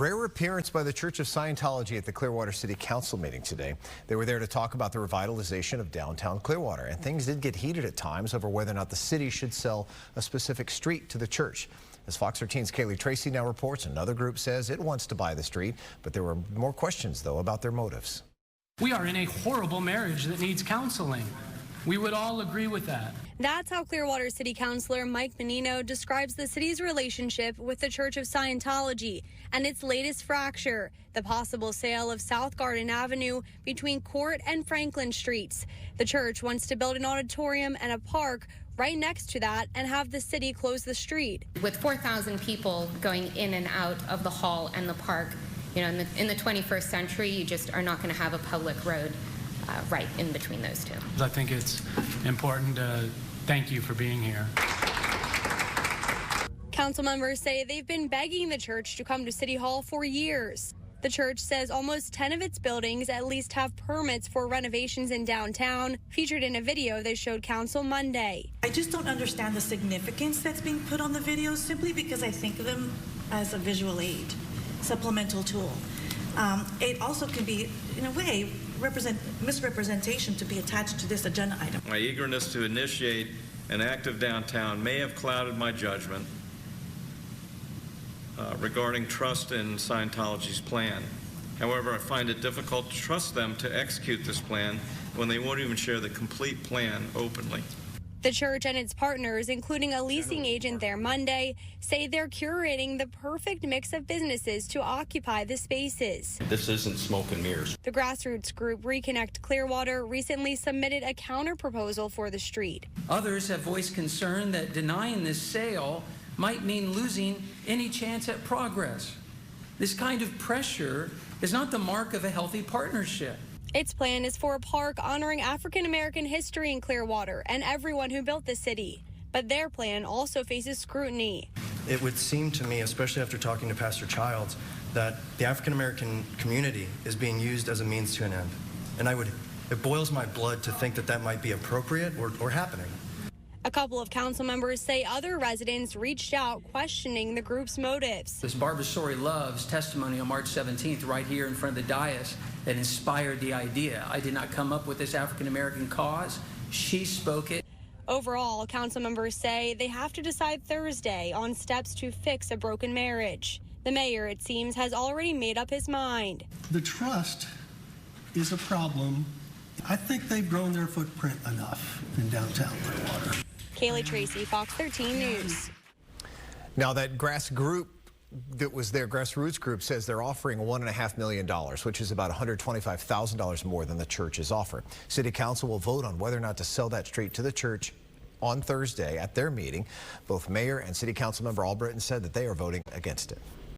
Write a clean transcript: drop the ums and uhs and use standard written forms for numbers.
Rare appearance by the Church of Scientology at the Clearwater City Council meeting today. They were there to talk about the revitalization of downtown Clearwater, and things did get heated at times over whether or not the city should sell a specific street to the church. As Fox 13's Kailey Tracy now reports, another group says it wants to buy the street, but there were more questions, though, about their motives. We are in a horrible marriage that needs counseling. We would all agree with that. That's how Clearwater City Councilor Mike Menino describes the city's relationship with the Church of Scientology and its latest fracture, the possible sale of South Garden Avenue between Court and Franklin Streets. The church wants to build an auditorium and a park right next to that and have the city close the street. With 4,000 people going in and out of the hall and the park, you know, in the 21st century, you just are not going to have a public road right in between those two. I think it's important to thank you for being here. Council members say they've been begging the church to come to City Hall for years. The church says almost 10 of its buildings at least have permits for renovations in downtown, featured in a video they showed council Monday. I just don't understand the significance that's being put on the videos simply because I think of them as a visual aid, supplemental tool. It also can be, in a way, misrepresentation to be attached to this agenda item. My eagerness to initiate an active downtown may have clouded my judgment regarding trust in Scientology's plan. However, I find it difficult to trust them to execute this plan when they won't even share the complete plan openly. The church and its partners, including a leasing agent there Monday, say they're curating the perfect mix of businesses to occupy the spaces. This isn't smoke and mirrors. The grassroots group Reconnect Clearwater recently submitted a counter-proposal for the street. Others have voiced concern that denying this sale might mean losing any chance at progress. This kind of pressure is not the mark of a healthy partnership. Its plan is for a park honoring African-American history in Clearwater and everyone who built the city. But their plan also faces scrutiny. It would seem to me, especially after talking to Pastor Childs, that the African-American community is being used as a means to an end. And it boils my blood to think that that might be appropriate or happening. A couple of council members say other residents reached out questioning the group's motives. This Barbara Story Love's testimony on March 17th right here in front of the dais that inspired the idea. I did not come up with this African-American cause. She spoke it. Overall, council members say they have to decide Thursday on steps to fix a broken marriage. The mayor, it seems, has already made up his mind. The trust is a problem. I think they've grown their footprint enough in downtown Clearwater. Kailey Tracy, Fox 13 News. Now, that grassroots group says they're offering $1.5 million, which is about $125,000 more than the church is offering. City Council will vote on whether or not to sell that street to the church on Thursday at their meeting. Both Mayor and City Council member Albritton said that they are voting against it.